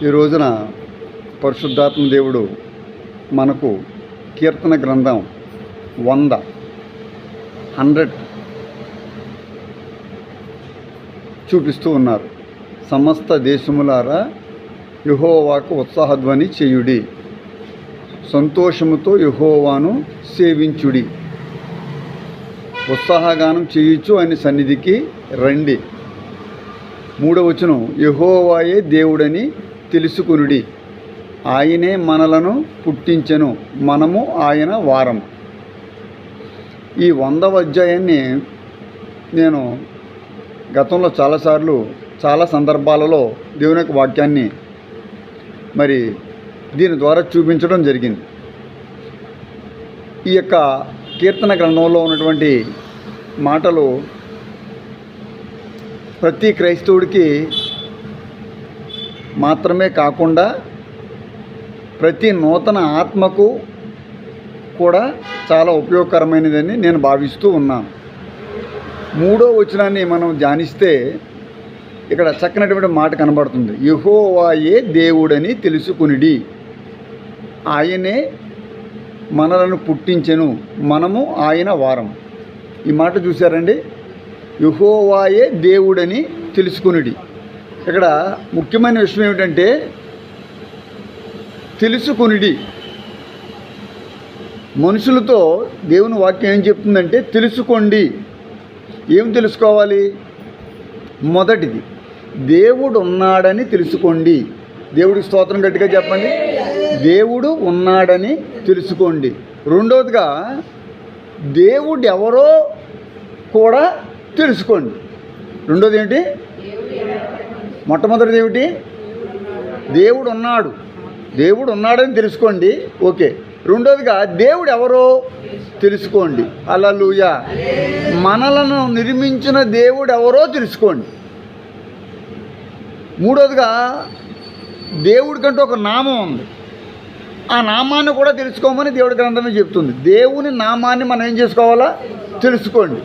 ఈ రోజున పరిశుద్ధాత్మ దేవుడు మనకు కీర్తన గ్రంథం 100 చూపిస్తూ ఉన్నారు. సమస్త దేశములారా యెహోవాకు ఉత్సాహధ్వని చేయుడి, సంతోషముతో యెహోవాను సేవించుడి, ఉత్సాహగానం చేయుచు ఆయన సన్నిధికి రండి. 3వ వచనం, యెహోవాయే దేవుడని తెలుసుకొనుడి, ఆయనే మనలను పుట్టించెను, మనము ఆయన వారం. ఈ 100వ అధ్యాయాన్ని నేను గతంలో చాలాసార్లు చాలా సందర్భాలలో దేవుని యొక్క వాక్యాన్ని మరి దీని ద్వారా చూపించడం జరిగింది. ఈ యొక్క కీర్తన గ్రంథంలో ఉన్నటువంటి మాటలు ప్రతి క్రైస్తవుడికి మాత్రమే కాకుండా ప్రతి నూతన ఆత్మకు కూడా చాలా ఉపయోగకరమైనదని నేను భావిస్తూ ఉన్నాను. 3వ వచనాన్ని మనం ధ్యానిస్తే ఇక్కడ చక్కనటువంటి మాట కనబడుతుంది. యెహోవాయే దేవుడని తెలుసుకొనుడి, ఆయనే మనలను పుట్టించెను, మనము ఆయన వారం. ఈ మాట చూశారండి. యెహోవాయే దేవుడని తెలుసుకొనుడి. ఇక్కడ ముఖ్యమైన విషయం ఏమిటంటే తెలుసుకొనుడి. మనుషులతో దేవుని వాక్యం ఏం చెప్తుందంటే తెలుసుకోండి. ఏం తెలుసుకోవాలి? మొదటిది దేవుడు ఉన్నాడని తెలుసుకోండి. దేవుడికి స్తోత్రం గట్టిగా చెప్పండి. దేవుడు ఉన్నాడని తెలుసుకోండి. రెండవదిగా దేవుడు ఎవరో కూడా తెలుసుకోండి. రెండోది ఏమిటి? మొట్టమొదటిది ఏమిటి? దేవుడు ఉన్నాడు, దేవుడు ఉన్నాడని తెలుసుకోండి. ఓకే. రెండోదిగా దేవుడు ఎవరో తెలుసుకోండి. హల్లెలూయా. మనలను నిర్మించిన దేవుడు ఎవరో తెలుసుకోండి. మూడోదిగా దేవుడికంటూ ఒక నామం ఉంది, ఆ నామాన్ని కూడా తెలుసుకోమని దేవుడి గ్రంథమే చెప్తుంది. దేవుని నామాన్ని మనం ఏం చేసుకోవాలా? తెలుసుకోండి.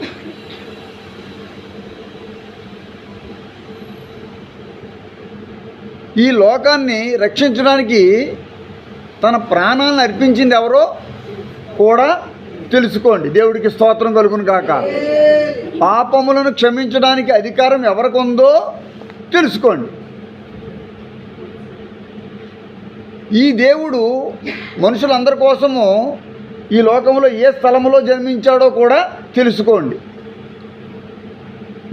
ఈ లోకాన్ని రక్షించడానికి తన ప్రాణాలను అర్పించింది ఎవరో కూడా తెలుసుకోండి. దేవుడికి స్తోత్రం కలుగును గాక. పాపములను క్షమించడానికి అధికారం ఎవరికి ఉందో తెలుసుకోండి. ఈ దేవుడు మనుషులందరి కోసము ఈ లోకంలో ఏ స్థలంలో జన్మించాడో కూడా తెలుసుకోండి.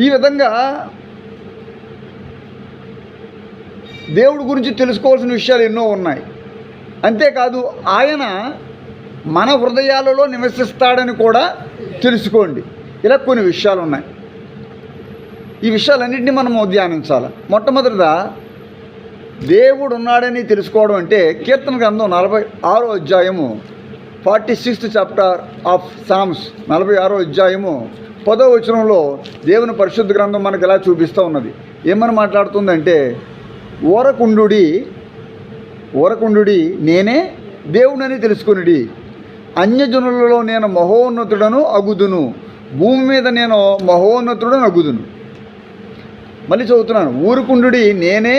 ఈ విధంగా దేవుడి గురించి తెలుసుకోవాల్సిన విషయాలు ఎన్నో ఉన్నాయి. అంతేకాదు ఆయన మన హృదయాలలో నివసిస్తాడని కూడా తెలుసుకోండి. ఇలా కొన్ని విషయాలు ఉన్నాయి. ఈ విషయాలన్నింటినీ మనము ధ్యానించాలి. మొట్టమొదటిగా దేవుడు ఉన్నాడని తెలుసుకోవడం అంటే కీర్తన గ్రంథం 46వ అధ్యాయము 46th చాప్టర్ ఆఫ్ సామ్స్ 46వ అధ్యాయము 10వ వచనంలో దేవుని పరిశుద్ధ గ్రంథం మనకు ఎలా చూపిస్తూ ఉన్నది. ఏమని మాట్లాడుతుందంటే, ఊరకుండుడి నేనే దేవుడని తెలుసుకొనుడి, అన్యజనులలో నేను మహోన్నతుడను అగుదును, భూమి మీద నేను మహోన్నతుడను అగుదును. మళ్ళీ చదువుతున్నాను. ఊరుకుండుడి నేనే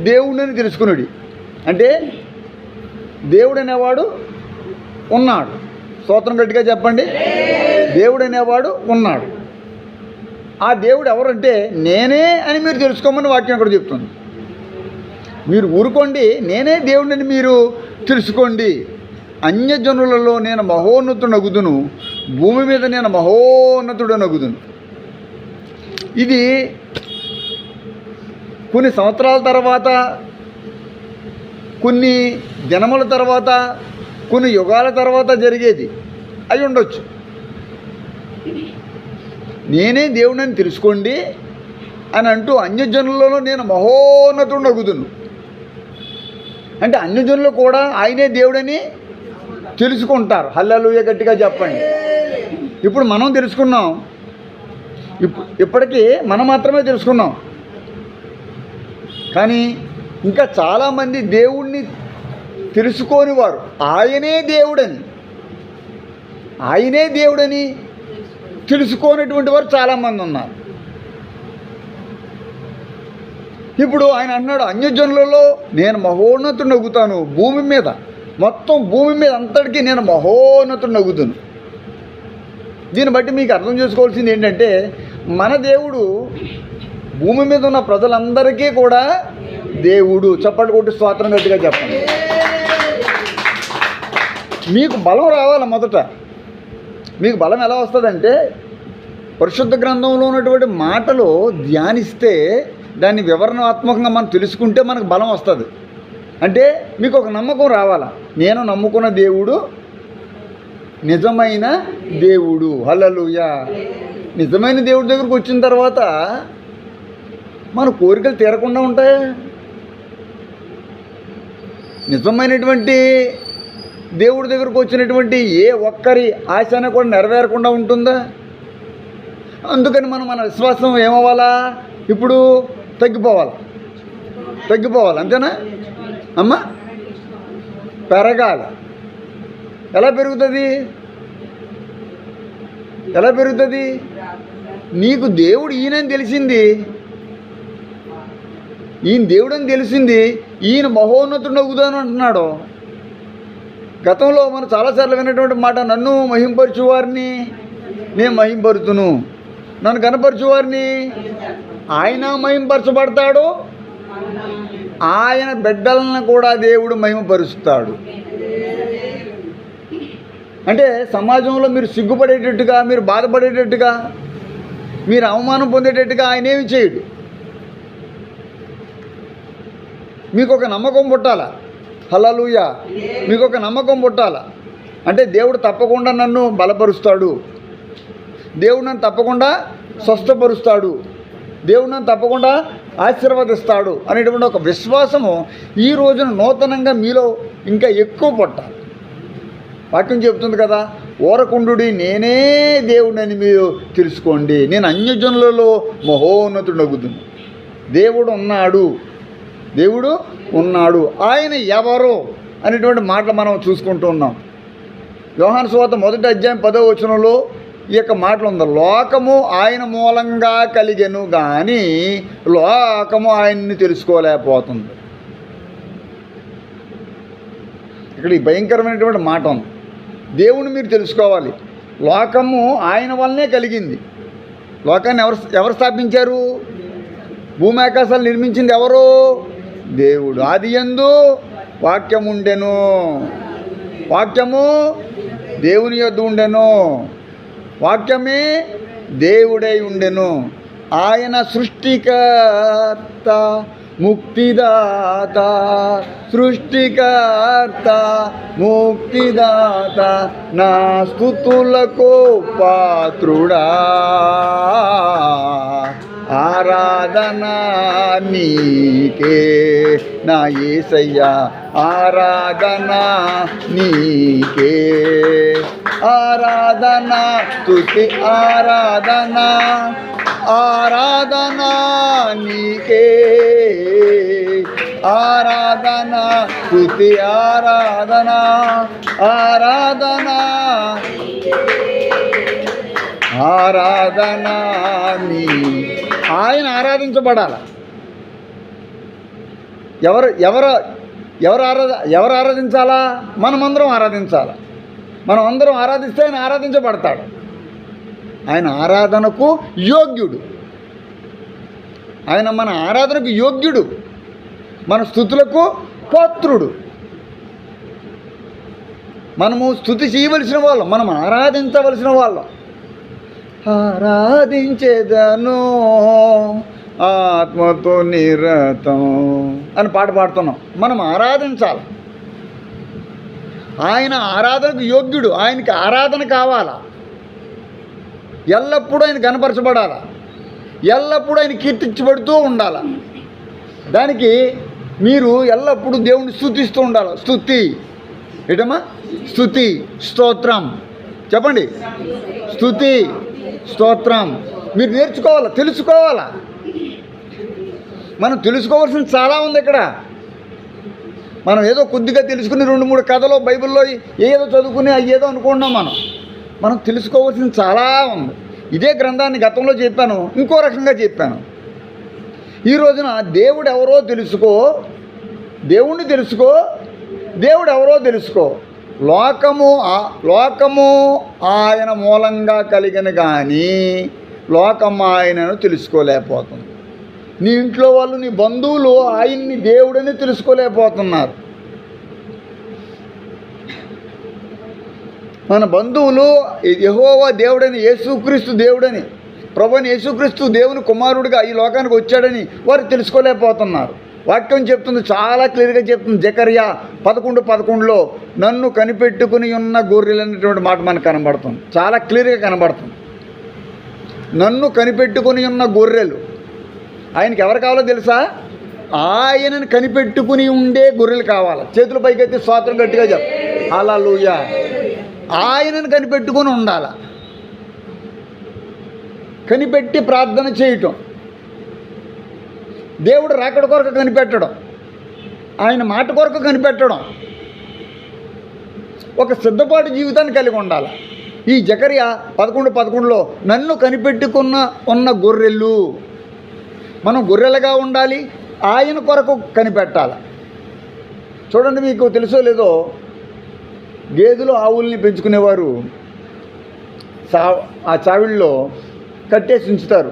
దేవుడని తెలుసుకునుడి. అంటే దేవుడు అనేవాడు ఉన్నాడు. స్తోత్రం గట్టిగా చెప్పండి. దేవుడు అనేవాడు ఉన్నాడు. ఆ దేవుడు ఎవరంటే నేనే అని మీరు తెలుసుకోమని వాక్యం అక్కడ చెప్తుంది. మీరు ఊరుకోండి, నేనే దేవుడిని మీరు తెలుసుకోండి. అన్యజనులలో నేను మహోన్నతుడనగుదును, భూమి మీద నేను మహోన్నతుడనగుదును. ఇది కొన్ని సంవత్సరాల తర్వాత, కొన్ని దినముల తర్వాత, కొన్ని యుగాల తర్వాత జరిగేది అయి ఉండొచ్చు. నేనే దేవుడిని తెలుసుకోండి అని అంటూ అన్యజనులలో నేను మహోన్నతుడనగుదును అంటే అన్యజనులు కూడా ఆయనే దేవుడని తెలుసుకుంటారు. హల్లెలూయా గట్టిగా చెప్పండి. ఇప్పుడు మనం తెలుసుకున్నాం. ఇప్పటికీ మనం మాత్రమే తెలుసుకున్నాం. కానీ ఇంకా చాలామంది దేవుణ్ణి తెలుసుకోని వారు ఆయనే దేవుడని తెలుసుకోనటువంటి వారు చాలామంది ఉన్నారు. ఇప్పుడు ఆయన అన్నాడు, అన్యజనులలో నేను మహోన్నతుడు నవ్వుతాను. భూమి మీద, మొత్తం భూమి మీద అంతటికీ నేను మహోన్నతుడు నవ్వుతాను. దీన్ని బట్టి మీకు అర్థం చేసుకోవాల్సింది ఏంటంటే, మన దేవుడు భూమి మీద ఉన్న ప్రజలందరికీ కూడా దేవుడు. చప్పట్లు కొట్టి స్తోత్రం గట్టిగా చెప్పండి. మీకు బలం రావాలి. మొదట మీకు బలం ఎలా వస్తుందంటే, పరిశుద్ధ గ్రంథంలో ఉన్నటువంటి మాటలు ధ్యానిస్తే, దాన్ని వివరణాత్మకంగా మనం తెలుసుకుంటే మనకు బలం వస్తుంది. అంటే మీకు ఒక నమ్మకం రావాలా, నేను నమ్ముకున్న దేవుడు నిజమైన దేవుడు. హల్లెలూయా. నిజమైన దేవుడి దగ్గరకు వచ్చిన తర్వాత మన కోరికలు తీరకుండా ఉంటాయా? నిజమైనటువంటి దేవుడి దగ్గరకు వచ్చినటువంటి ఏ ఒక్కరి ఆశన కూడా నెరవేరకుండా ఉంటుందా? అందుకని మన విశ్వాసం ఏమవ్వాలా? ఇప్పుడు తగ్గిపోవాలి. అంతేనా అమ్మా? పెరగాలి. ఎలా పెరుగుతుంది? నీకు దేవుడు ఈయనని తెలిసింది, ఈయన దేవుడని తెలిసింది, ఈయన మహోన్నతుడు నవ్వుతాను అంటున్నాడు. గతంలో మనం చాలాసార్లు విన్నటువంటి మాట, నన్ను మహింపరచు వారిని నేను మహింపరుతును, నన్ను కనపరచువారిని ఆయన మహింపరచబడతాడు, ఆయన బిడ్డలను కూడా దేవుడు మహిమపరుస్తాడు. అంటే సమాజంలో మీరు సిగ్గుపడేటట్టుగా, మీరు బాధపడేటట్టుగా, మీరు అవమానం పొందేటట్టుగా ఆయన ఏమి చేయడు. మీకు ఒక నమ్మకం పుట్టాలా? హల్లెలూయా. మీకు ఒక నమ్మకం పుట్టాలా? అంటే దేవుడు తప్పకుండా నన్ను బలపరుస్తాడు, దేవుడు నన్ను తప్పకుండా స్వస్థపరుస్తాడు, దేవుడు నన్ను తప్పకుండా ఆశీర్వదిస్తాడు అనేటువంటి ఒక విశ్వాసము ఈ రోజున నూతనంగా మీలో ఇంకా ఎక్కువ పుట్టాలి. వాక్యం చెబుతుంది కదా, ఓరకుండుడి నేనే దేవుడని మీరు తెలుసుకోండి, నేను అన్యజనులలో మహోన్నతుడు నగుదును. దేవుడు ఉన్నాడు. ఆయన ఎవరు అనేటువంటి మాటలు మనం చూసుకుంటూ ఉన్నాం. యోహాను సువార్త 1వ అధ్యాయం 10వ వచనంలో ఈ యొక్క మాటలు ఉంది. లోకము ఆయన మూలంగా కలిగెను కానీ లోకము ఆయన్ని తెలుసుకోలేకపోతుంది. ఇక్కడ ఈ భయంకరమైనటువంటి మాట ఉంది. దేవుని మీరు తెలుసుకోవాలి. లోకము ఆయన వల్లనే కలిగింది. లోకాన్ని ఎవరు స్థాపించారు? భూమి ఆకాశాలు నిర్మించింది ఎవరు? దేవుడు. ఆదియందు వాక్యము ఉండెను, వాక్యము దేవుని యొద్ద ఉండెను, వాక్యమే దేవుడై ఉండెను. ఆయన సృష్టికర్త ముక్తిదాత, సృష్టికర్త ముక్తిదాత, నా స్తుతులకు పాత్రుడా, ఆరాధన నీకే నా యేసయ్యా, ఆరాధన నీకే, ఆరాధన స్తుతి ఆరాధన, ఆరాధన నీకే, ఆరాధన స్తుతి ఆరాధన, ఆరాధన ఆరాధన నీ. ఆయన ఆరాధించబడాలి. ఎవరు ఆరాధించాలా? మనమందరం ఆరాధించాలి. మనం అందరం ఆరాధిస్తే ఆయన ఆరాధించబడతాడు. ఆయన ఆరాధనకు యోగ్యుడు. ఆయన మన ఆరాధనకు యోగ్యుడు, మన స్తుతులకు పాత్రుడు. మనము స్తుతి చేయవలసిన వాళ్ళం, మనం ఆరాధించవలసిన వాళ్ళం. ఆరాధించేదను ఆత్మతో నిరతం అని పాట పాడుతున్నాం. మనం ఆరాధించాలి. ఆయన ఆరాధనకు యోగ్యుడు. ఆయనకి ఆరాధన కావాలా? ఎల్లప్పుడూ ఆయన కనపరచబడాలా, ఎల్లప్పుడూ ఆయన కీర్తించబడుతూ ఉండాలా. దానికి మీరు ఎల్లప్పుడూ దేవుణ్ణి స్తుతిస్తూ ఉండాలి. స్తుతి ఏటమ్మా? స్తుతి స్తోత్రం చెప్పండి. స్తుతి స్తోత్రం మీరు నేర్చుకోవాలా, తెలుసుకోవాలా. మనం తెలుసుకోవాల్సింది చాలా ఉంది ఇక్కడ. మనం ఏదో కొద్దిగా తెలుసుకుని 2-3 కథలు బైబిల్లో ఏదో చదువుకుని ఏదో అనుకుంటున్నాం. మనం తెలుసుకోవాల్సింది చాలా ఉంది. ఇదే గ్రంథాన్ని గతంలో చెప్పాను, ఇంకో రకంగా చెప్పాను. ఈ రోజున దేవుడు ఎవరో తెలుసుకో, దేవుణ్ణి తెలుసుకో, దేవుడు ఎవరో తెలుసుకో. లోకము ఆయన మూలంగా కలిగిన కానీ లోకం ఆయనను తెలుసుకోలేకపోతుంది. నీ ఇంట్లో వాళ్ళు, నీ బంధువులు ఆయన్ని దేవుడని తెలుసుకోలేకపోతున్నారు. మన బంధువులు యెహోవా దేవుడని, యేసుక్రీస్తు దేవుడని, ప్రభువైన యేసుక్రీస్తు దేవుని కుమారుడిగా ఈ లోకానికి వచ్చాడని వారు తెలుసుకోలేకపోతున్నారు. వాక్యం చెప్తుంది, చాలా క్లియర్గా చెప్తుంది. జకర్యా 11:11లో నన్ను కనిపెట్టుకుని ఉన్న గొర్రెలు అనేటువంటి మాట మనకు కనబడుతుంది, చాలా క్లియర్గా కనబడుతుంది. నన్ను కనిపెట్టుకుని ఉన్న గొర్రెలు. ఆయనకి ఎవరు కావాలో తెలుసా? ఆయనను కనిపెట్టుకుని ఉండే గొర్రెలు కావాలి. చేతుల పైకెత్తి స్తోత్రం గట్టిగా చెప్పు, హల్లెలూయా. ఆయనను కనిపెట్టుకుని ఉండాల. కనిపెట్టి ప్రార్థన చేయటం, దేవుడు రాకడ కొరకు కనిపెట్టడం, ఆయన మాట కొరకు కనిపెట్టడం, ఒక సిద్ధపాటు జీవితాన్ని కలిగి ఉండాలి. ఈ జకర్యా 11:11లో నన్ను ఉన్న గొర్రెలు. మనం గొర్రెలుగా ఉండాలి, ఆయన కొరకు కనిపెట్టాలి. చూడండి, మీకు తెలుసో లేదో, గేదెలు ఆవుల్ని పెంచుకునేవారు ఆ చావిళ్ళలో కట్టేసి ఉంచుతారు.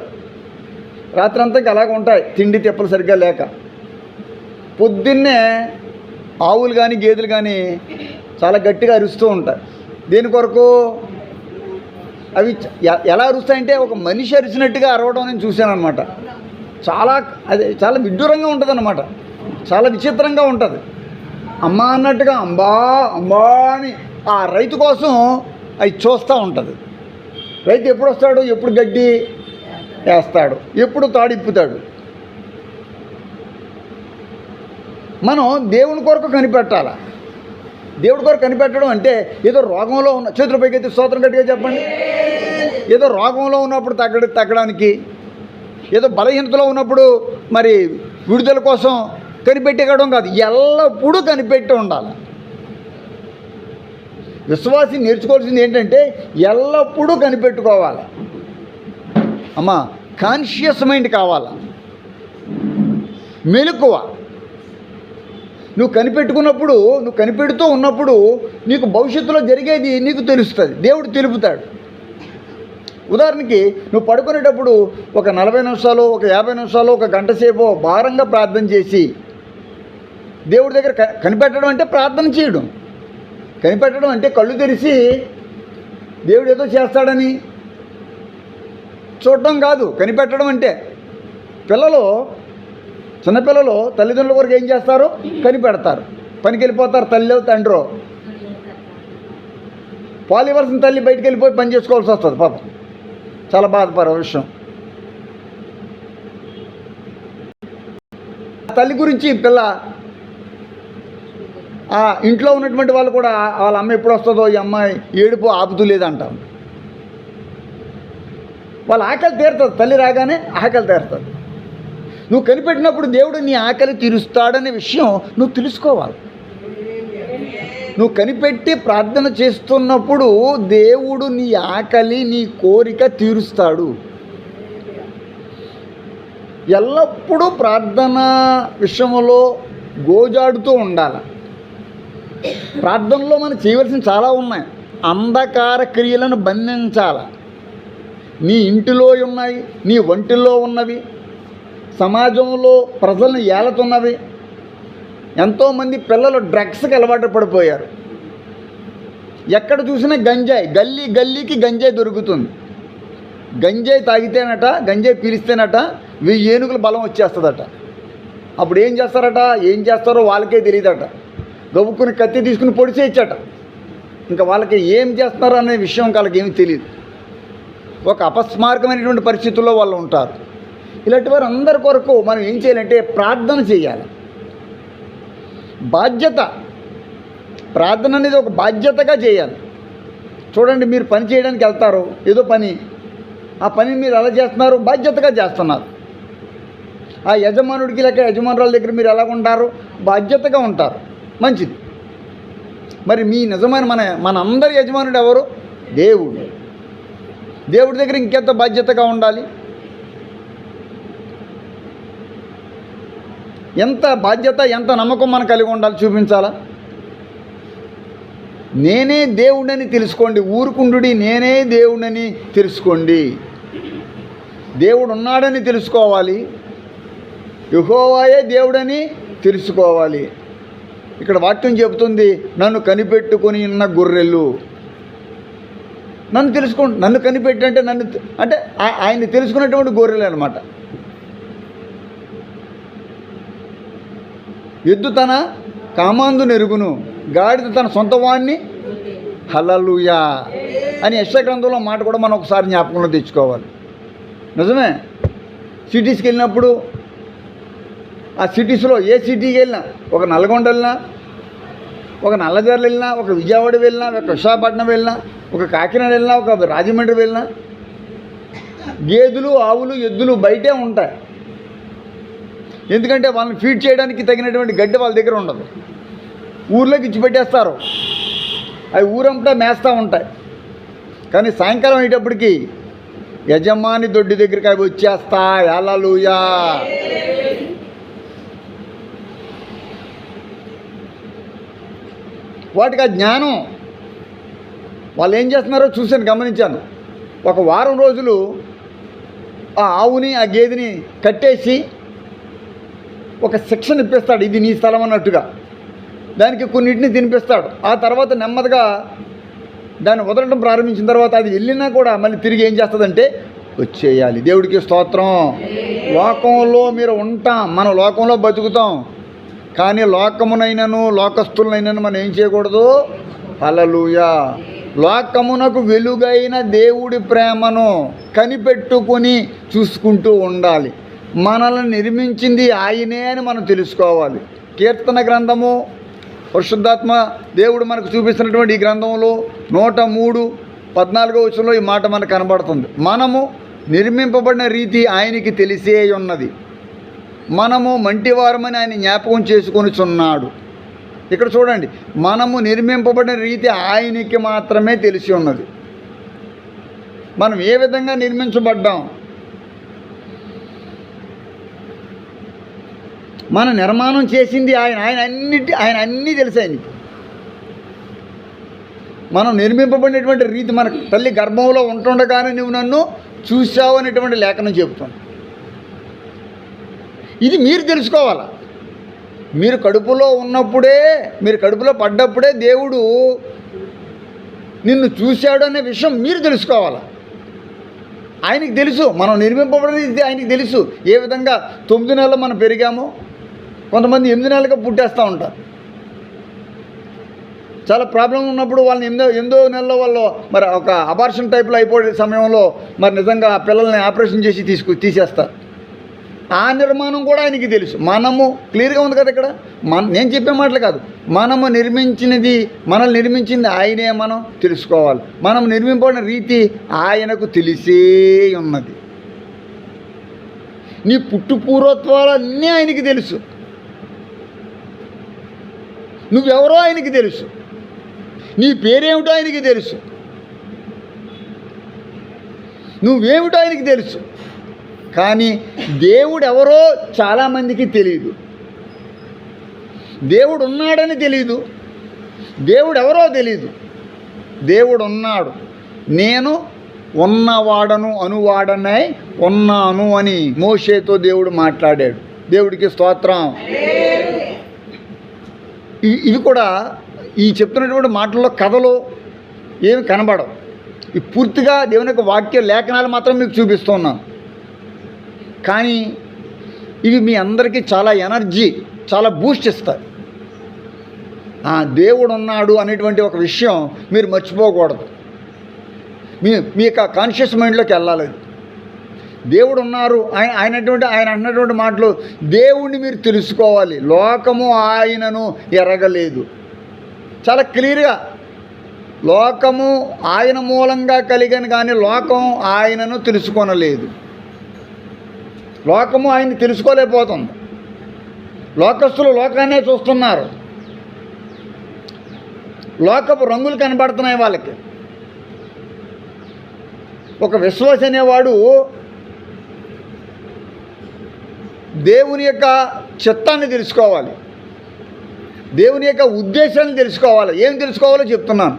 రాత్రంతా అలాగ ఉంటాయి, తిండి తెప్పలు సరిగ్గా లేక. పొద్దున్నే ఆవులు కానీ గేదెలు కానీ చాలా గట్టిగా అరుస్తూ ఉంటాయి. దేని కొరకు? అవి ఎలా అరుస్తాయంటే ఒక మనిషి అరిచినట్టుగా అరవడం నేను చూశాను అనమాట. చాలా విడ్డూరంగా ఉంటుంది అన్నమాట, చాలా విచిత్రంగా ఉంటుంది. అమ్మా అన్నట్టుగా అంబా అంబా అని ఆ రైతు కోసం అవి చూస్తూ ఉంటుంది. రైతు ఎప్పుడు వస్తాడు, ఎప్పుడు గడ్డి వేస్తాడు, ఎప్పుడు తాడిప్పుతాడు. మనం దేవుని కొరకు కనిపెట్టాలి. దేవుడి కొరకు కనిపెట్టడం అంటే ఏదో రోగంలో ఉన్న, చేతుల పైకి స్తోత్రం గట్టిగా చెప్పండి, ఏదో రోగంలో ఉన్నప్పుడు తగ్గడానికి, ఏదో బలహీనతలో ఉన్నప్పుడు మరి విడుదల కోసం కనిపెట్టడం కాదు, ఎల్లప్పుడూ కనిపెట్టి ఉండాలి. విశ్వాసి నేర్చుకోవాల్సింది ఏంటంటే ఎల్లప్పుడూ కనిపెట్టుకోవాలి. అమ్మా, కాన్షియస్ మైండ్ కావాలా, మెలకువ. నువ్వు కనిపెట్టుకున్నప్పుడు, నువ్వు కనిపెడుతూ ఉన్నప్పుడు నీకు భవిష్యత్తులో జరిగేది నీకు తెలుస్తుంది, దేవుడు తెలుపుతాడు. ఉదాహరణకి నువ్వు పడుకునేటప్పుడు ఒక 40 నిమిషాలు, ఒక 50 నిమిషాలు, ఒక గంట సేపు భారంగా ప్రార్థన చేసి దేవుడి దగ్గర కనిపెట్టడం అంటే ప్రార్థన చేయడం. కనిపెట్టడం అంటే కళ్ళు తెరిచి దేవుడు ఏదో చేస్తాడని చూడడం కాదు. కనిపెట్టడం అంటే చిన్నపిల్లలు తల్లిదండ్రుల వరకు ఏం చేస్తారు? కనిపెడతారు. పనికి వెళ్ళిపోతారు, తల్లి తండ్రో. పాలు ఇవ్వాల్సిన తల్లి బయటికి వెళ్ళిపోయి పని చేసుకోవాల్సి వస్తుంది పాపం. చాలా బాధపడే విషయం. తల్లి గురించి పిల్ల, ఆ ఇంట్లో ఉన్నటువంటి వాళ్ళు కూడా వాళ్ళ అమ్మ ఎప్పుడు వస్తుందో, ఈ అమ్మాయి ఏడుపు ఆపుతూ లేదంటారు. వాళ్ళ ఆకలి తీరుతుంది, తల్లి రాగానే ఆకలి తీరుతుంది. నువ్వు కనిపెట్టినప్పుడు దేవుడు నీ ఆకలి తీరుస్తాడనే విషయం నువ్వు తెలుసుకోవాలి. నువ్వు కనిపెట్టి ప్రార్థన చేస్తున్నప్పుడు దేవుడు నీ ఆకలి, నీ కోరిక తీరుస్తాడు. ఎల్లప్పుడూ ప్రార్థన విషయంలో గోజాడుతూ ఉండాలి. ప్రార్థనలో మనం చేయవలసిన చాలా ఉన్నాయి. అంధకార క్రియలను బంధించాలి. నీ ఇంటిలో ఉన్నాయి, నీ ఒంటిలో ఉన్నవి, సమాజంలో ప్రజలను ఏలుతున్నవి. ఎంతోమంది పిల్లలు డ్రగ్స్కి అలవాటు పడిపోయారు. ఎక్కడ చూసినా గంజాయి, గల్లీకి గంజాయి దొరుకుతుంది. గంజాయి తాగితేనట, గంజాయి పీలిస్తేనట 1000 ఏనుగుల బలం వచ్చేస్తుందట. అప్పుడు ఏం చేస్తారో వాళ్ళకే తెలియదట. గబుక్కుని కత్తి తీసుకుని పొడిచేయచ్చట. ఇంకా వాళ్ళకి ఏం చేస్తున్నారో అనే విషయం వాళ్ళకి ఏమీ తెలియదు. ఒక అపస్మారకమైనటువంటి పరిస్థితుల్లో వాళ్ళు ఉంటారు. ఇలాంటి వారు అందరి కొరకు మనం ఏం చేయాలంటే ప్రార్థన చేయాలి. బాధ్యత, ప్రార్థన అనేది ఒక బాధ్యతగా చేయాలి. చూడండి, మీరు పని చేయడానికి వెళ్తారు, ఏదో పని, ఆ పని మీరు ఎలా చేస్తున్నారు? బాధ్యతగా చేస్తున్నారు. ఆ యజమానుడికి లేక యజమానురాల దగ్గర మీరు ఎలా ఉంటారు? బాధ్యతగా ఉంటారు. మంచిది. మరి మీ నిజమైన మన అందరి యజమానుడు ఎవరు? దేవుడు. దేవుడి దగ్గర ఇంకెంత బాధ్యతగా ఉండాలి. ఎంత బాధ్యత, ఎంత నమ్మకం మనం కలిగి ఉండాలి చూపించాలా. నేనే దేవుడని తెలుసుకోండి, ఊరుకుండుడి, నేనే దేవుడని తెలుసుకోండి. దేవుడు ఉన్నాడని తెలుసుకోవాలి, యెహోవాయే దేవుడని తెలుసుకోవాలి. ఇక్కడ వాక్యం చెబుతుంది, నన్ను కనిపెట్టుకొని ఉన్న గొర్రెలు. నన్ను తెలుసుకోండి, నన్ను కనిపెట్టి అంటే నన్ను అంటే ఆయన్ని తెలుసుకున్నటువంటి గొర్రెలు అనమాట. ఎద్దు తన కామాందు నెరుగును, గాడిద తన సొంత వాణ్ణి. హల్లెలూయా అని యెషయా గ్రంథంలో మాట కూడా మనం ఒకసారి జ్ఞాపకంలో తెచ్చుకోవాలి. నిజమే, సిటీస్కి వెళ్ళినప్పుడు ఆ సిటీస్లో ఏ సిటీకి వెళ్ళినా, ఒక నల్గొండ వెళ్ళినా, ఒక నల్లజర్లు వెళ్ళినా, ఒక విజయవాడ వెళ్ళినా, ఒక విశాఖపట్నం వెళ్ళినా, ఒక కాకినాడ వెళ్ళినా, ఒక రాజమండ్రి వెళ్ళినా, గేదెలు, ఆవులు, ఎద్దులు బయటే ఉంటాయి. ఎందుకంటే వాళ్ళని ఫీడ్ చేయడానికి తగినటువంటి గడ్డి వాళ్ళ దగ్గర ఉండదు, ఊర్లోకి ఇచ్చిపెట్టేస్తారు. అవి ఊరంతా మేస్తూ ఉంటాయి. కానీ సాయంకాలం అయ్యేటప్పటికి యజమాని దొడ్డి దగ్గరికి అవి వచ్చేస్తా. హల్లెలూయా. వాటికి ఆ జ్ఞానం, వాళ్ళు ఏం చేస్తున్నారో చూశాను, గమనించాను. ఒక వారం రోజులు ఆ ఆవుని, ఆ గేదెని కట్టేసి ఒక శిక్షణ ఇప్పిస్తాడు, ఇది నీ స్థలం అన్నట్టుగా. దానికి కొన్నిటిని తినిపిస్తాడు. ఆ తర్వాత నెమ్మదిగా దాన్ని వదలడం ప్రారంభించిన తర్వాత అది వెళ్ళినా కూడా మళ్ళీ తిరిగి ఏం చేస్తుందంటే వచ్చేయాలి. దేవుడికి స్తోత్రం. లోకంలో మీరు ఉంటాం, మన లోకంలో బతుకుతాం, కానీ లోకమునైనను లోకస్తులనైనను మనం ఏం చేయకూడదు. హల్లెలూయా. లోకమునకు వెలుగైన దేవుడి ప్రేమను కనిపెట్టుకొని చూసుకుంటూ ఉండాలి. మనల్ని నిర్మించింది ఆయనే అని మనం తెలుసుకోవాలి. కీర్తన గ్రంథము, పరిశుద్ధాత్మ దేవుడు మనకు చూపిస్తున్నటువంటి ఈ గ్రంథంలో 103:14 వచనంలో ఈ మాట మనకు కనబడుతుంది. మనము నిర్మింపబడిన రీతి ఆయనకి తెలిసే ఉన్నది, మనము మంటివారమని ఆయన జ్ఞాపకం చేసుకొనిచున్నాడు. ఇక్కడ చూడండి, మనము నిర్మింపబడిన రీతి ఆయనకి మాత్రమే తెలిసి ఉన్నది. మనం ఏ విధంగా నిర్మించబడ్డాం, మన నిర్మాణం చేసింది ఆయన. ఆయన అన్నీ తెలుసు ఆయనకి. మనం నిర్మింపబడినటువంటి రీతి, మన తల్లి గర్భంలో ఉంటుండగానే నువ్వు నన్ను చూసావు అనేటువంటి లేఖనం చెబుతాను. ఇది మీరు తెలుసుకోవాలా. మీరు కడుపులో ఉన్నప్పుడే, మీరు కడుపులో పడ్డప్పుడే దేవుడు నిన్ను చూశాడు అనే విషయం మీరు తెలుసుకోవాలా. ఆయనకి తెలుసు మనం నిర్మింపబడేది, ఆయనకి తెలుసు. ఏ విధంగా 9 నెలలు మనం పెరిగామో, కొంతమంది 8 నెలలుగా పుట్టేస్తూ ఉంటారు. చాలా ప్రాబ్లం ఉన్నప్పుడు వాళ్ళని 8వ నెలలో వాళ్ళు మరి ఒక అబార్షన్ టైప్లో అయిపోయే సమయంలో మరి నిజంగా ఆ పిల్లల్ని ఆపరేషన్ చేసి తీసేస్తారు. ఆ నిర్మాణం కూడా ఆయనకి తెలుసు. మనము క్లియర్గా ఉంది కదా ఇక్కడ. నేను చెప్పే మాటలు కాదు, మనము మనల్ని నిర్మించింది ఆయనే మనం తెలుసుకోవాలి. మనం నిర్మింపబడిన రీతి ఆయనకు తెలిసే ఉన్నది. నీ పుట్టు పూర్వత్వాలన్నీ ఆయనకి తెలుసు. నువ్వెవరో ఆయనకి తెలుసు, నీ పేరేమిటో ఆయనకి తెలుసు, నువ్వేమిటో ఆయనకి తెలుసు. కానీ దేవుడు ఎవరో చాలామందికి తెలియదు. దేవుడు ఉన్నాడని తెలియదు, దేవుడు ఎవరో తెలియదు. దేవుడు ఉన్నాడు, నేను ఉన్నవాడను అనువాడనై ఉన్నాను అని మోషేతో దేవుడు మాట్లాడాడు. దేవుడికి స్తోత్రం. ఇవి కూడా ఈ చెప్తున్నటువంటి మాటల్లో కథలో ఏమి కనబడవు. ఈ పూర్తిగా దేవుని యొక్క వాక్య లేఖనాలు మాత్రం మీకు చూపిస్తున్నాను. కానీ ఇవి మీ అందరికీ చాలా ఎనర్జీ, చాలా బూస్ట్ ఇస్తాయి. దేవుడు ఉన్నాడు అనేటువంటి ఒక విషయం మీరు మర్చిపోకూడదు. మీ యొక్క కాన్షియస్ మైండ్లోకి వెళ్ళాలి. దేవుడు ఉన్నారు, ఆయన అన్నటువంటి మాటలు దేవుణ్ణి మీరు తెలుసుకోవాలి. లోకము ఆయనను ఎరగలేదు. చాలా క్లియర్గా లోకము ఆయన మూలంగా కలిగను, కానీ లోకం ఆయనను తెలుసుకొనలేదు. లోకము ఆయన్ని తెలుసుకోలేకపోతుంది. లోకస్తులు లోకాన్నే చూస్తున్నారు. లోకపు రంగులు కనబడుతున్నాయి వాళ్ళకి. ఒక విశ్వాస అనేవాడు దేవుని యొక్క చిత్తాన్ని తెలుసుకోవాలి, దేవుని యొక్క ఉద్దేశాన్ని తెలుసుకోవాలి. ఏం తెలుసుకోవాలో చెప్తున్నాను.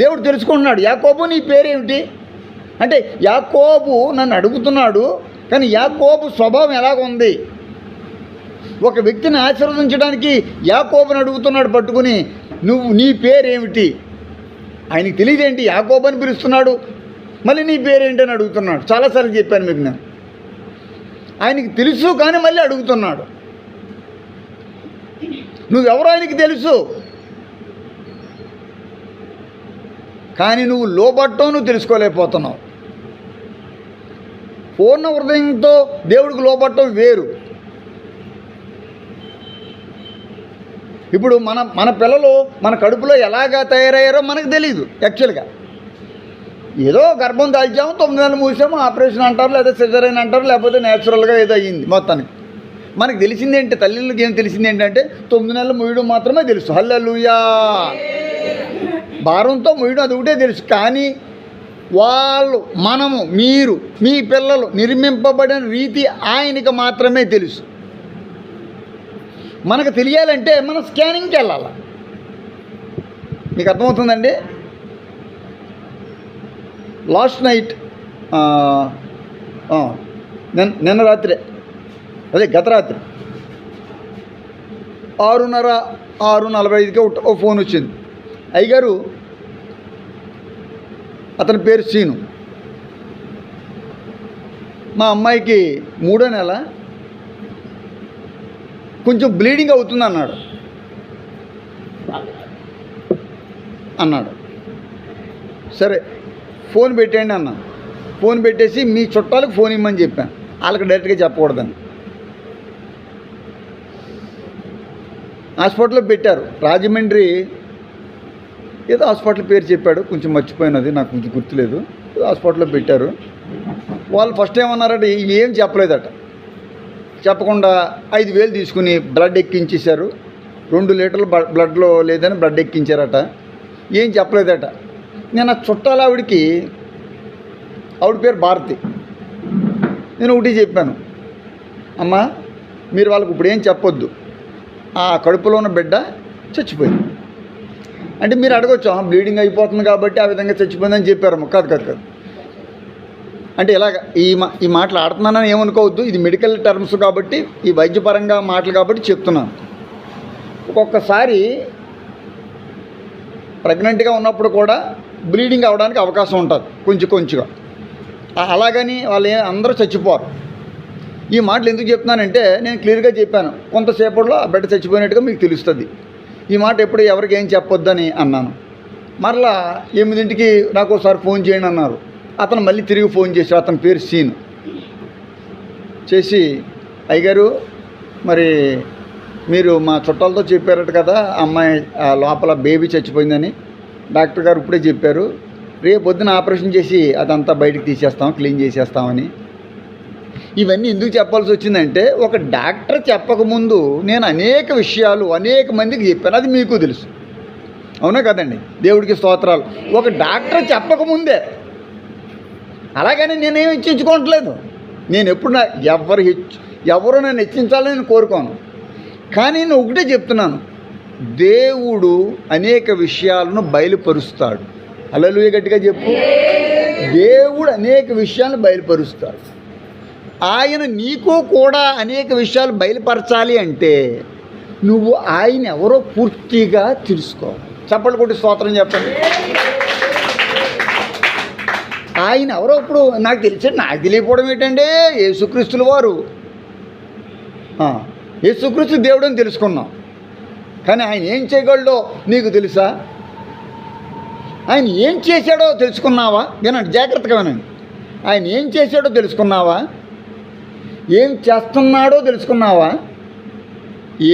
దేవుడు తెలుసుకుంటున్నాడు, యాకోబు నీ పేరేమిటి అంటే, యాకోబు నన్ను అడుగుతున్నాడు, కానీ యాకోబు స్వభావం ఎలాగుంది? ఒక వ్యక్తిని ఆశీర్వదించడానికి యాకోబుని అడుగుతున్నాడు పట్టుకుని, నీ పేరేమిటి? ఆయనకి తెలియదేంటి, యాకోబు అని పిలుస్తున్నాడు, మళ్ళీ నీ పేరేంటి అని అడుగుతున్నాడు. చాలాసార్లు చెప్పాను మీకు నేను. ఆయనకి తెలుసు కానీ మళ్ళీ అడుగుతున్నాడు. నువ్వెవరో ఆయనకి తెలుసు, కానీ నువ్వు లోబట్టం నువ్వు తెలుసుకోలేకపోతున్నావు. పూర్ణ హృదయంతో దేవుడికి లోబట్టం వేరు. ఇప్పుడు మన పిల్లలు మన కడుపులో ఎలాగా తయారయ్యారో మనకు తెలియదు. యాక్చువల్గా ఏదో గర్భం దాల్చాము, 9 నెలలు మూసాము, ఆపరేషన్ అంటారు, లేదా సిజరైన్ అంటారు, లేకపోతే న్యాచురల్గా ఏదో అయ్యింది. మొత్తానికి మనకు తెలిసింది ఏంటి, తల్లికి ఏం తెలిసింది ఏంటంటే 9 నెలలు మూయడం మాత్రమే తెలుసు. హల్లెలూయా. భారంతో మూయడం అది ఒకటే తెలుసు. కానీ వాళ్ళు, మనము, మీరు, మీ పిల్లలు నిర్మింపబడిన రీతి ఆయనకి మాత్రమే తెలుసు. మనకు తెలియాలంటే మనం స్కానింగ్కి వెళ్ళాలి. మీకు అర్థమవుతుందండి? లాస్ట్ నైట్ నిన్న రాత్రి, అదే గత రాత్రి 6:30, 6:45కి ఒక ఫోన్ వచ్చింది. అయ్యగారు, అతని పేరు సీను, మా అమ్మాయికి 3వ నెల, కొంచెం బ్లీడింగ్ అవుతుంది అన్నాడు. సరే ఫోన్ పెట్టేయండి అన్న. ఫోన్ పెట్టేసి మీ చుట్టాలకు ఫోన్ ఇమ్మని చెప్పాను, వాళ్ళకి డైరెక్ట్గా చెప్పకూడదని. హాస్పిటల్లో పెట్టారు, రాజమండ్రి ఏదో హాస్పిటల్ పేరు చెప్పాడు, కొంచెం మర్చిపోయినది, నాకు కొంచెం గుర్తులేదు. హాస్పిటల్లో పెట్టారు. వాళ్ళు ఫస్ట్ ఏమన్నారంటే ఏం చెప్పలేదట. చెప్పకుండా 5,000 తీసుకుని బ్లడ్ ఎక్కించేశారు. 2 లీటర్లు బ్లడ్లో లేదని బ్లడ్ ఎక్కించారట. ఏం చెప్పలేదట. నేను చుట్టాల ఆవిడ పేరు భారతి. నేను ఒకటి చెప్పాను, అమ్మా మీరు వాళ్ళకి ఇప్పుడు ఏం చెప్పొద్దు, ఆ కడుపులో ఉన్న బిడ్డ చచ్చిపోయింది అంటే. మీరు అడగొచ్చు, బ్లీడింగ్ అయిపోతుంది కాబట్టి ఆ విధంగా చచ్చిపోయిందని చెప్పారమ్మ. కాదు అంటే ఇలాగ ఈ మాటలు ఆడుతున్నానని ఏమనుకోవద్దు. ఇది మెడికల్ టర్మ్స్ కాబట్టి, ఈ వైద్యపరంగా మాటలు కాబట్టి చెప్తున్నాను. ఒక్కొక్కసారి ప్రెగ్నెంట్గా ఉన్నప్పుడు కూడా బ్లీడింగ్ అవ్వడానికి అవకాశం ఉంటుంది కొంచెంగా. అలాగని వాళ్ళు అందరూ చచ్చిపోరు. ఈ మాటలు ఎందుకు చెప్తున్నానంటే, నేను క్లియర్గా చెప్పాను, కొంతసేపట్లో ఆ బిడ్డ చచ్చిపోయినట్టుగా మీకు తెలుస్తుంది. ఈ మాట ఎప్పుడు ఎవరికి ఏం చెప్పొద్దని అన్నాను. మరలా 8ంటికి నాకు ఒకసారి ఫోన్ చేయండి అన్నారు. అతను మళ్ళీ తిరిగి ఫోన్ చేశాడు. అతని పేరు సీను. చేసి, అయ్యగారు మరి మీరు మా చుట్టాలతో చెప్పారట కదా, అమ్మాయి లోపల బేబీ చచ్చిపోయిందని. డాక్టర్ గారు ఇప్పుడే చెప్పారు, రేపు పొద్దున ఆపరేషన్ చేసి అదంతా బయటకు తీసేస్తాం, క్లీన్ చేసేస్తామని. ఇవన్నీ ఎందుకు చెప్పాల్సి వచ్చిందంటే, ఒక డాక్టర్ చెప్పకముందు నేను అనేక విషయాలు అనేక మందికి చెప్పాను. అది మీకు తెలుసు, అవునా కదండి? దేవుడికి స్తోత్రాలు. ఒక డాక్టర్ చెప్పకముందే. అలాగని నేనేం హెచ్చించుకోవట్లేదు. నేను ఎప్పుడు ఎవరు నన్ను హెచ్చించాలని నేను కోరుకోను. కానీ నేను ఒకటే చెప్తున్నాను, దేవుడు అనేక విషయాలను బయలుపరుస్తాడు. హల్లెలూయా గట్టిగా చెప్పు. దేవుడు అనేక విషయాలను బయలుపరుస్తాడు. ఆయన నీకు కూడా అనేక విషయాలు బయలుపరచాలి అంటే నువ్వు ఆయన ఎవరో పూర్తిగా తెలుసుకోవాలి. చప్పట్లు కొట్టి స్తోత్రం చెప్పండి. ఆయన ఎవరో ఇప్పుడు నాకు తెలియకపోవడం ఏంటంటే, యేసుక్రీస్తుల వారు, యేసుక్రీస్తు దేవుడు అని తెలుసుకున్నాం. కానీ ఆయన ఏం చేయగలడో నీకు తెలుసా? ఆయన ఏం చేశాడో తెలుసుకున్నావా? వినండి, జాగ్రత్తగా వినండి. ఆయన ఏం చేశాడో తెలుసుకున్నావా? ఏం చేస్తున్నాడో తెలుసుకున్నావా?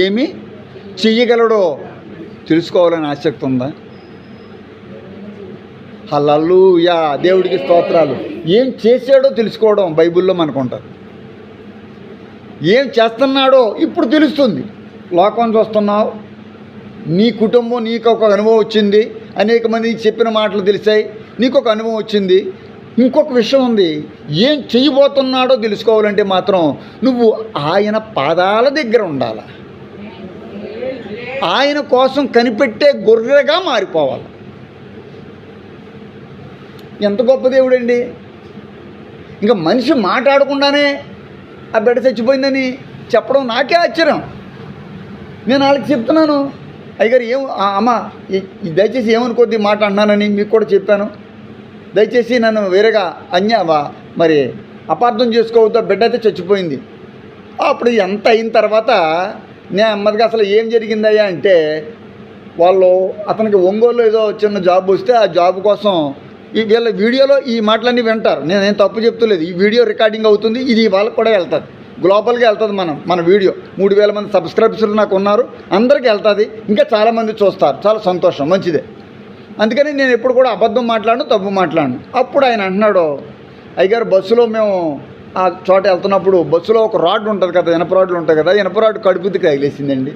ఏమి చెయ్యగలడో తెలుసుకోవాలని ఆసక్తి ఉందా? హల్లెలూయా, దేవుడికి స్తోత్రాలు. ఏం చేశాడో తెలుసుకోవడం బైబిల్లో మనకు ఉంటుంది. ఏం చేస్తున్నాడో ఇప్పుడు తెలుస్తుంది. లోకం చూస్తున్నావు, నీ కుటుంబం, నీకు ఒక అనుభవం వచ్చింది, అనేక మంది చెప్పిన మాటలు తెలిసాయి, నీకు ఒక అనుభవం వచ్చింది. ఇంకొక విషయం ఉంది, ఏం చేయబోతున్నాడో తెలుసుకోవాలంటే మాత్రం నువ్వు ఆయన పాదాల దగ్గర ఉండాలి. ఆయన కోసం కనిపెట్టే గొర్రెగా మారిపోవాలి. ఎంత గొప్ప దేవుడండి. ఇంకా మనిషి మాట్లాడకుండానే ఆ బిడ్డ చచ్చిపోయిందని చెప్పడం నాకే ఆశ్చర్యం. నేను వాళ్ళకి చెప్తున్నాను, అయ్యగారు అమ్మ దయచేసి ఏమనుకోద్ది మాట అన్నానని మీకు కూడా చెప్పాను. దయచేసి నన్ను వేరేగా మరి అపార్థం చేసుకోవద్దు, బిడ్డ అయితే చచ్చిపోయింది. అప్పుడు ఎంత అయిన తర్వాత నేను నెమ్మదిగా అసలు ఏం జరిగిందయ్యా అంటే, వాళ్ళు అతనికి ఒంగోలులో ఏదో చిన్న జాబ్ వస్తే ఆ జాబ్ కోసం వీళ్ళ వీడియోలో ఈ మాటలన్నీ వింటారు. నేనేం తప్పు చెప్తలేదు, ఈ వీడియో రికార్డింగ్ అవుతుంది, ఇది వాళ్ళకి కూడా వెళ్తుంది, గ్లోబల్గా వెళ్తుంది. మన వీడియో 3000 మంది సబ్స్క్రైబర్స్ నాకు ఉన్నారు, అందరికీ వెళ్తుంది, ఇంకా చాలామంది చూస్తారు. చాలా సంతోషం, మంచిదే. అందుకని నేను ఎప్పుడు కూడా అబద్ధం మాట్లాడను, తప్పు మాట్లాడను. అప్పుడు ఆయన అంటున్నాడు, అయ్యగారు బస్సులో మేము ఆ చోట వెళ్తున్నప్పుడు బస్సులో ఒక రాడ్ ఉంటుంది కదా, ఇనప రాడ్లు ఉంటాయి కదా, ఇనప రాడ్ కడుపుకి తగిలేసిందండి.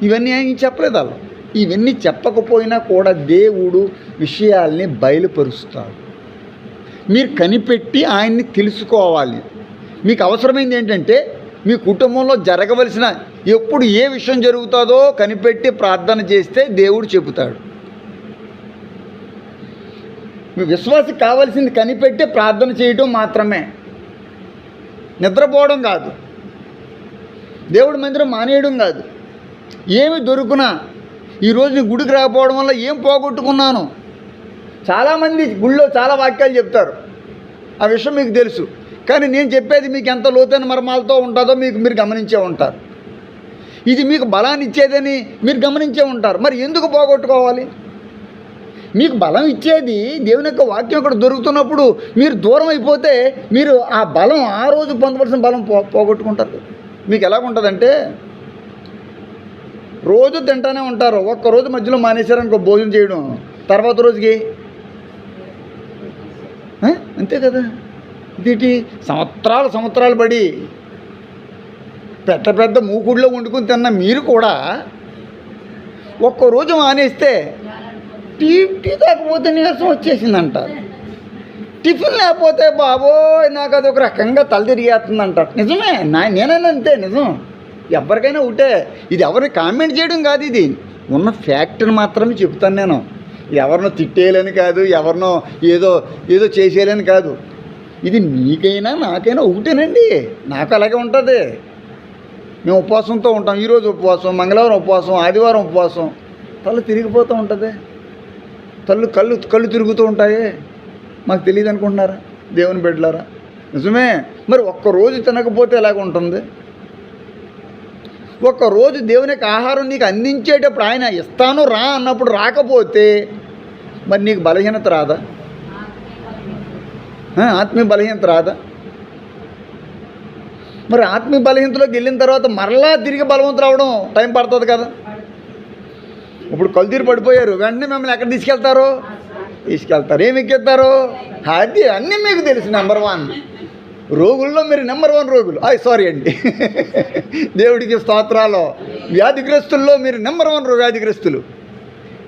ఇవన్నీ ఆయన చెప్పలేదు. వాళ్ళు ఇవన్నీ చెప్పకపోయినా కూడా దేవుడు విషయాల్ని బయలుపరుస్తాడు. మీరు కనిపెట్టి ఆయన్ని తెలుసుకోవాలి. మీకు అవసరమైంది ఏంటంటే, మీ కుటుంబంలో జరగవలసిన ఎప్పుడు ఏ విషయం జరుగుతుందో కనిపెట్టి ప్రార్థన చేస్తే దేవుడు చెబుతాడు. మీ విశ్వాసకి కావాల్సింది కనిపెట్టి ప్రార్థన చేయడం మాత్రమే, నిద్రపోవడం కాదు, దేవుడి మందిరం మానేయడం కాదు. ఏమి దొరుకునా ఈరోజు నీ గుడికి రాకపోవడం వల్ల ఏం పోగొట్టుకున్నాను. చాలామంది గుళ్ళో చాలా వాక్యాలు చెప్తారు, ఆ విషయం మీకు తెలుసు. కానీ నేను చెప్పేది మీకు ఎంత లోతైన మర్మాలతో ఉంటుందో మీరు గమనించే ఉంటారు. ఇది మీకు బలాన్ని ఇచ్చేదని మీరు గమనించే ఉంటారు. మరి ఎందుకు పోగొట్టుకోవాలి? మీకు బలం ఇచ్చేది దేవుని యొక్క వాక్యం ఇక్కడ దొరుకుతున్నప్పుడు మీరు దూరం అయిపోతే మీరు ఆ బలం, ఆ రోజు పొందవలసిన బలం పోగొట్టుకుంటారు. మీకు ఎలాగుంటుందంటే, రోజు తింటానే ఉంటారు, ఒక్కరోజు మధ్యలో మానేశారనుకో భోజనం చేయడం, తర్వాత రోజుకి అంతే కదా. ఇది సంవత్సరాలు పడి పెద్ద మూకుడిలో వండుకుని తిన్న మీరు కూడా ఒక్కరోజు మానేస్తే టీ తాకపోతే నీరసం వచ్చేసిందంటారు. టిఫిన్ లేకపోతే బాబోయ్ నాకు అది ఒక రకంగా తల తిరిగేస్తుందంటారు. నిజమే, నేనైనా అంతే, నిజం. ఎవరికైనా ఒకటే. ఇది ఎవరిని కామెంట్ చేయడం కాదు, ఇది ఉన్న ఫ్యాక్ట్ని మాత్రమే చెప్తాను నేను. ఎవరినో తిట్టేయాలని కాదు, ఎవరినో ఏదో చేసేయాలని కాదు. ఇది నీకైనా నాకైనా ఒకటేనండి. నాకు అలాగే ఉంటుంది. మేము ఉపవాసంతో ఉంటాం. ఈరోజు ఉపవాసం, మంగళవారం ఉపవాసం, ఆదివారం ఉపవాసం. తల తిరిగిపోతూ ఉంటుంది, కళ్ళు తిరుగుతూ ఉంటాయి. మాకు తెలియదు అనుకుంటున్నారా దేవుని బిడ్డలారా? నిజమే. మరి ఒక్కరోజు తినకపోతే ఎలాగ ఉంటుంది? ఒక్కరోజు దేవుని యొక్క ఆహారం నీకు అందించేటప్పుడు ఆయన ఇస్తాను రా అన్నప్పుడు రాకపోతే మరి నీకు బలహీనత రాదా? ఆత్మీయ బలహీనత రాదా? మరి ఆత్మీయ బలహీనతలోకి వెళ్ళిన తర్వాత మరలా తిరిగి బలవంతులు అవడం టైం పడుతుంది కదా. ఇప్పుడు కలుతీరు పడిపోయారు, వెంటనే మిమ్మల్ని ఎక్కడ తీసుకెళ్తారు? ఏమి ఎక్కిస్తారు? అది అన్నీ మీకు తెలుసు. నెంబర్ 1 రోగుల్లో మీరు నెంబర్ 1 రోగులు. సారీ అండి, దేవుడికి స్తోత్రాలు. వ్యాధిగ్రస్తుల్లో మీరు నెంబర్ 1 వ్యాధిగ్రస్తులు.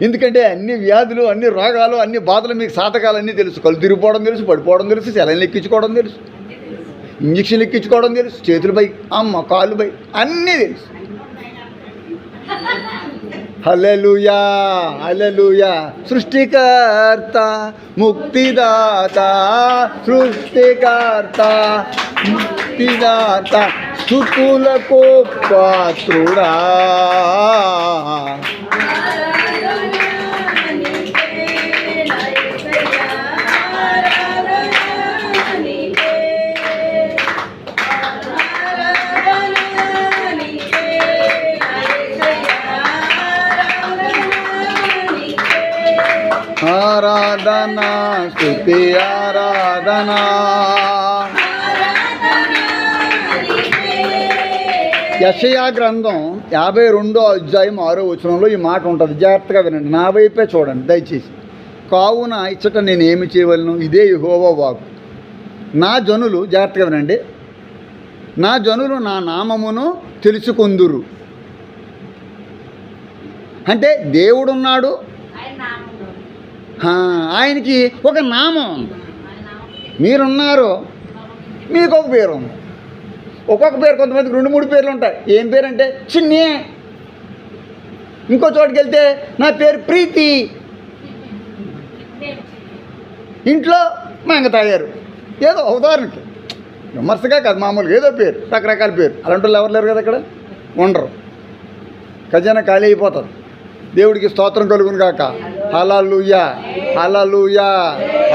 ఎందుకంటే అన్ని వ్యాధులు, అన్ని రోగాలు, అన్ని బాధలు మీకు సాధకాలు అన్నీ తెలుసు. కళ్ళు తిరిగిపోవడం తెలుసు, పడిపోవడం తెలుసు, సెలైన్లు ఎక్కించుకోవడం తెలుసు, ఇంజక్షన్లు ఎక్కించుకోవడం తెలుసు, చేతులపై కాళ్ళపై అన్నీ తెలుసు. హల్లెలూయా, హల్లెలూయా. సృష్టికర్త, ముక్తిదాత, సృష్టికర్త, ముక్తిదాత, స్తుతులకు పాత్రుడా. ఆరాధనా, స్తుతి ఆరాధనా. యెషయా గ్రంథం 52వ అధ్యాయం 6వ వచనంలో ఈ మాట ఉంటుంది. జాగ్రత్తగా వినండి, నా వైపే చూడండి దయచేసి. కావున ఇచ్చట నేను ఏమి చేయవలను, ఇదే యెహోవా వాక్కు. నా జనులు, జాగ్రత్తగా వినండి, నా జనులు నా నామమును తెలుసుకొందురు. అంటే దేవుడున్నాడు, ఆయనకి ఒక నామం ఉంది. మీరున్నారు, మీకు ఒక పేరు ఉంది. ఒక్కొక్క పేరు, కొంతమందికి 2-3 పేర్లు ఉంటాయి. ఏం పేరు అంటే చిన్ని. ఇంకో చోటుకి వెళ్తే నా పేరు ప్రీతి. ఇంట్లో మంగతాయారు. ఏదో ఉదాహరణకి, విమర్శగా కాదు, మామూలుగా ఏదో పేరు, రకరకాల పేరు. అలాంటి వాళ్ళు ఎవరు లేరు కదా ఇక్కడ, ఉండరు. ఖజానా ఖాళీ అయిపోతుంది. దేవుడికి స్తోత్రం కలుగును గాక. హల్లెలూయా, హల్లెలూయా,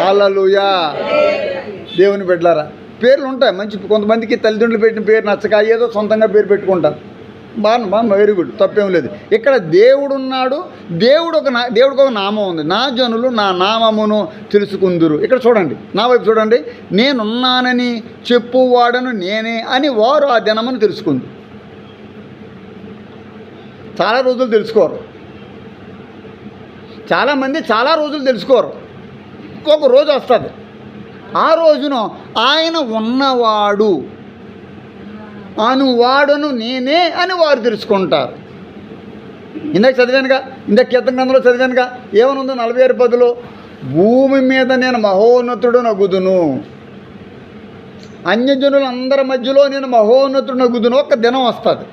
హల్లెలూయా. దేవుని బిడ్డలారా, పేర్లు ఉంటాయి మంచి. కొంతమందికి తల్లిదండ్రులు పెట్టిన పేరు నచ్చక ఏదో సొంతంగా పేరు పెట్టుకుంటారు. బాగా వెరీ గుడ్, తప్పేం లేదు. ఇక్కడ దేవుడు ఉన్నాడు. దేవుడికి ఒక నామం ఉంది. నా జనులు నా నామమును తెలుసుకుందురు. ఇక్కడ చూడండి, నా వైపు చూడండి. నేనున్నానని చెప్పువాడను నేనే అని వారు ఆ దినమును తెలుసుకుంది. చాలా రోజులు తెలుసుకోరు. చాలామంది చాలా రోజులు తెలుసుకోరు. ఒక రోజు వస్తుంది, ఆ రోజున ఆయన ఉన్నవాడు అనువాడును నేనే అని వారు తెలుసుకుంటారు. ఇందాక చదివానుగా, ఇందాక కీర్తన గ్రంథంలో చదివానుగా, ఏమనుందో 46:10 భూమి మీద నేను మహోన్నతుడు నగుదును, అన్యజనులందరి మధ్యలో నేను మహోన్నతుడు నగుదును. ఒక దినం వస్తుంది.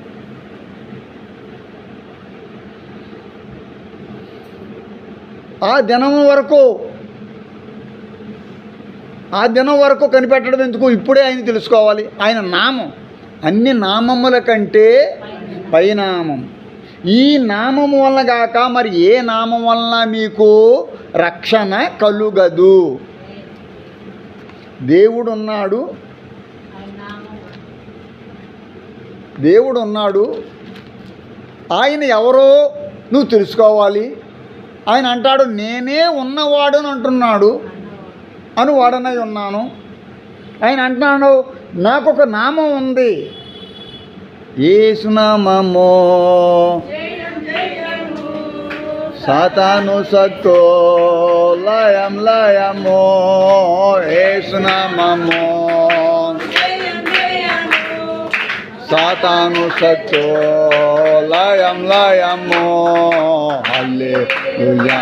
ఆ దినం వరకు కనిపెట్టడం ఎందుకు? ఇప్పుడే ఆయన తెలుసుకోవాలి. ఆయన నామం అన్ని నామముల కంటే పైనామం. ఈ నామము వలన గాక మరి ఏ నామం వలన మీకు రక్షణ కలుగదు. దేవుడు ఉన్నాడు. ఆయన ఎవరో నువ్వు తెలుసుకోవాలి. ఆయన అంటాడు, నేనే ఉన్నవాడని అంటున్నాడు, అనువాడనై ఉన్నాను. ఆయన అంటున్నాడు, నాకు ఒక నామం ఉంది, యేసునామము. సాతాను సత్తో లయము, యేసునామము. సాతాను సత్తో లయము. హల్లెలూయా.